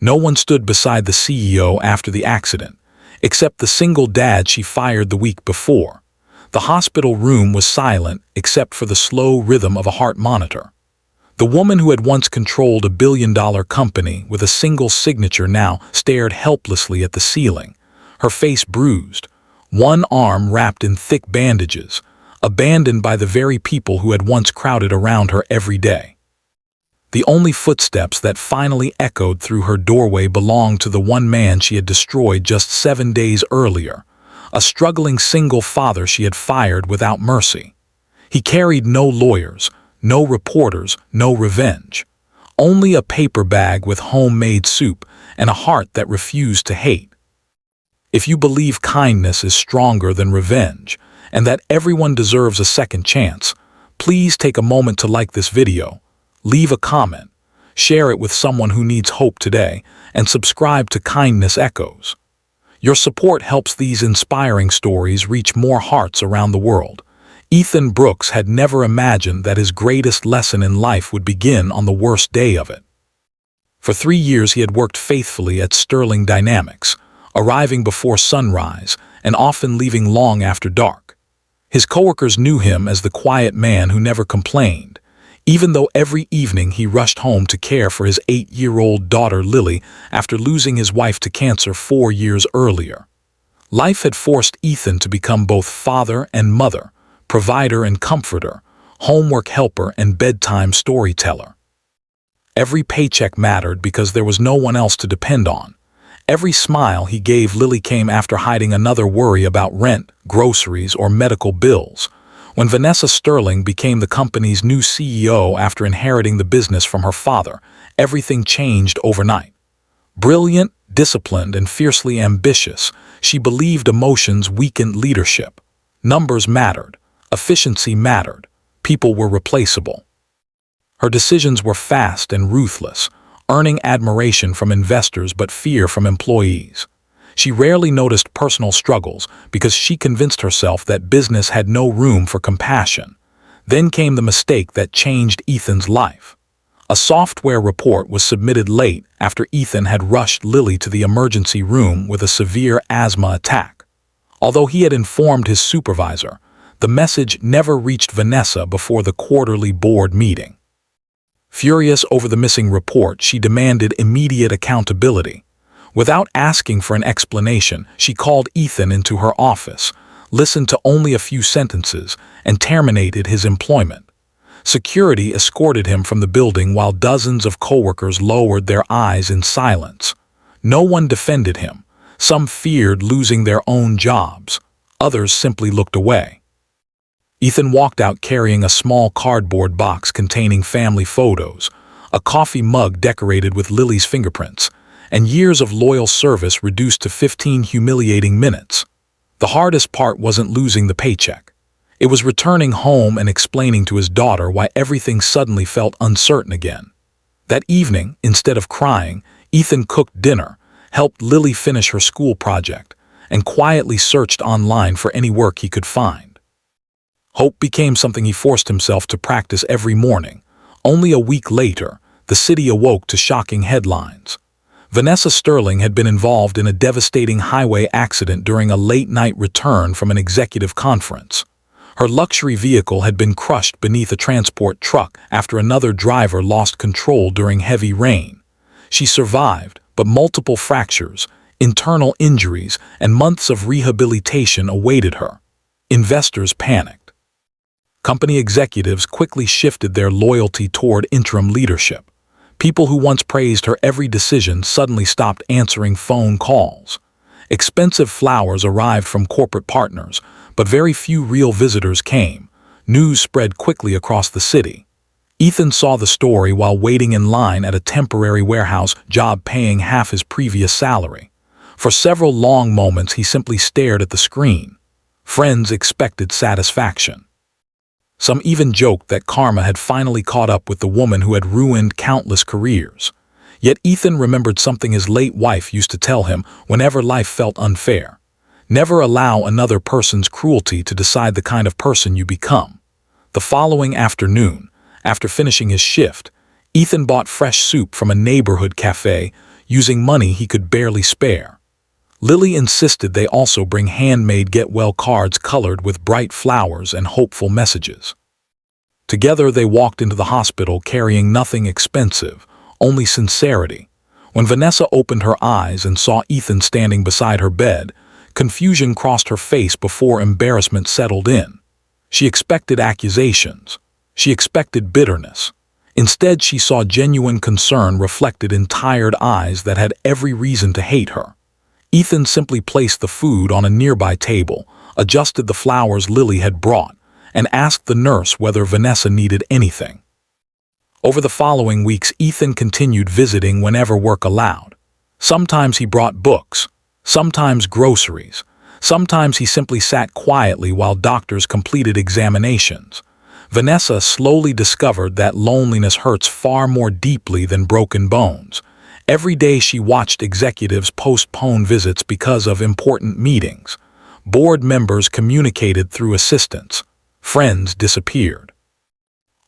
No one stood beside the CEO after the accident, except the single dad she fired the week before. The hospital room was silent except for the slow rhythm of a heart monitor. The woman who had once controlled a billion-dollar company with a single signature now stared helplessly at the ceiling, her face bruised, one arm wrapped in thick bandages, abandoned by the very people who had once crowded around her every day. The only footsteps that finally echoed through her doorway belonged to the one man she had destroyed just 7 days earlier, a struggling single father she had fired without mercy. He carried no lawyers, no reporters, no revenge. Only a paper bag with homemade soup and a heart that refused to hate. If you believe kindness is stronger than revenge, and that everyone deserves a second chance, please take a moment to like this video, leave a comment, share it with someone who needs hope today, and subscribe to Kindness Echoes. Your support helps these inspiring stories reach more hearts around the world. Ethan Brooks had never imagined that his greatest lesson in life would begin on the worst day of it. For 3 years he had worked faithfully at Sterling Dynamics, arriving before sunrise and often leaving long after dark. His coworkers knew him as the quiet man who never complained, even though every evening he rushed home to care for his 8-year-old daughter Lily after losing his wife to cancer 4 years earlier. Life had forced Ethan to become both father and mother, provider and comforter, homework helper and bedtime storyteller. Every paycheck mattered because there was no one else to depend on. Every smile he gave Lily came after hiding another worry about rent, groceries, or medical bills. When Vanessa Sterling became the company's new CEO after inheriting the business from her father, everything changed overnight. Brilliant, disciplined, and fiercely ambitious, she believed emotions weakened leadership. Numbers mattered. Efficiency mattered. People were replaceable. Her decisions were fast and ruthless, earning admiration from investors but fear from employees. She rarely noticed personal struggles because she convinced herself that business had no room for compassion. Then came the mistake that changed Ethan's life. A software report was submitted late after Ethan had rushed Lily to the emergency room with a severe asthma attack. Although he had informed his supervisor, the message never reached Vanessa before the quarterly board meeting. Furious over the missing report, she demanded immediate accountability. Without asking for an explanation, she called Ethan into her office, listened to only a few sentences, and terminated his employment. Security escorted him from the building while dozens of coworkers lowered their eyes in silence. No one defended him. Some feared losing their own jobs. Others simply looked away. Ethan walked out carrying a small cardboard box containing family photos, a coffee mug decorated with Lily's fingerprints, and years of loyal service reduced to 15 humiliating minutes. The hardest part wasn't losing the paycheck. It was returning home and explaining to his daughter why everything suddenly felt uncertain again. That evening, instead of crying, Ethan cooked dinner, helped Lily finish her school project, and quietly searched online for any work he could find. Hope became something he forced himself to practice every morning. Only a week later, the city awoke to shocking headlines. Vanessa Sterling had been involved in a devastating highway accident during a late-night return from an executive conference. Her luxury vehicle had been crushed beneath a transport truck after another driver lost control during heavy rain. She survived, but multiple fractures, internal injuries, and months of rehabilitation awaited her. Investors panicked. Company executives quickly shifted their loyalty toward interim leadership. People who once praised her every decision suddenly stopped answering phone calls. Expensive flowers arrived from corporate partners, but very few real visitors came. News spread quickly across the city. Ethan saw the story while waiting in line at a temporary warehouse job paying half his previous salary. For several long moments he simply stared at the screen. Friends expected satisfaction. Some even joked that karma had finally caught up with the woman who had ruined countless careers. Yet Ethan remembered something his late wife used to tell him whenever life felt unfair. Never allow another person's cruelty to decide the kind of person you become. The following afternoon, after finishing his shift, Ethan bought fresh soup from a neighborhood cafe, using money he could barely spare. Lily insisted they also bring handmade get-well cards colored with bright flowers and hopeful messages. Together they walked into the hospital carrying nothing expensive, only sincerity. When Vanessa opened her eyes and saw Ethan standing beside her bed, confusion crossed her face before embarrassment settled in. She expected accusations. She expected bitterness. Instead, she saw genuine concern reflected in tired eyes that had every reason to hate her. Ethan simply placed the food on a nearby table, adjusted the flowers Lily had brought, and asked the nurse whether Vanessa needed anything. Over the following weeks, Ethan continued visiting whenever work allowed. Sometimes he brought books, sometimes groceries, sometimes he simply sat quietly while doctors completed examinations. Vanessa slowly discovered that loneliness hurts far more deeply than broken bones. Every day she watched executives postpone visits because of important meetings. Board members communicated through assistants. Friends disappeared.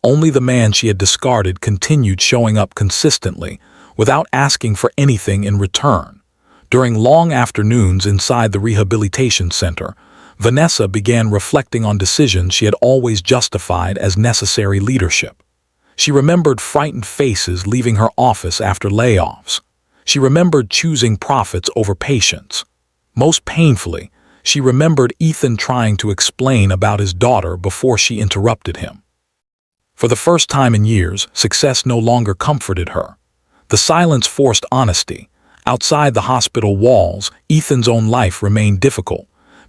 Only the man she had discarded continued showing up consistently, without asking for anything in return. During long afternoons inside the rehabilitation center, Vanessa began reflecting on decisions she had always justified as necessary leadership. She remembered frightened faces leaving her office after layoffs. She remembered choosing profits over patience. Most painfully, she remembered Ethan trying to explain about his daughter before she interrupted him. For the first time in years, success no longer comforted her. The silence forced honesty. Outside the hospital walls, Ethan's own life remained difficult.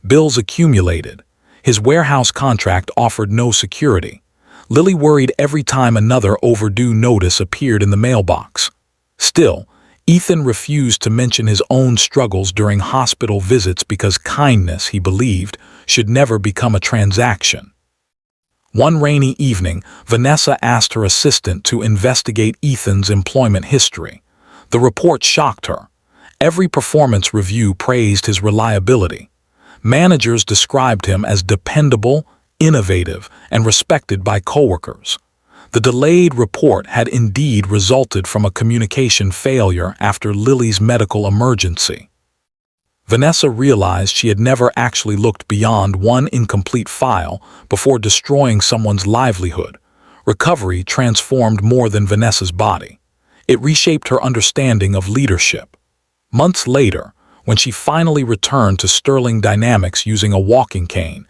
Bills accumulated. His warehouse contract offered no security. Lily worried every time another overdue notice appeared in the mailbox. Still, Ethan refused to mention his own struggles during hospital visits because kindness, he believed, should never become a transaction. One rainy evening, Vanessa asked her assistant to investigate Ethan's employment history. The report shocked her. Every performance review praised his reliability. Managers described him as dependable, innovative, and respected by coworkers. The delayed report had indeed resulted from a communication failure after Lily's medical emergency. Vanessa realized she had never actually looked beyond one incomplete file before destroying someone's livelihood. Recovery transformed more than Vanessa's body. It reshaped her understanding of leadership. Months later, when she finally returned to Sterling Dynamics using a walking cane,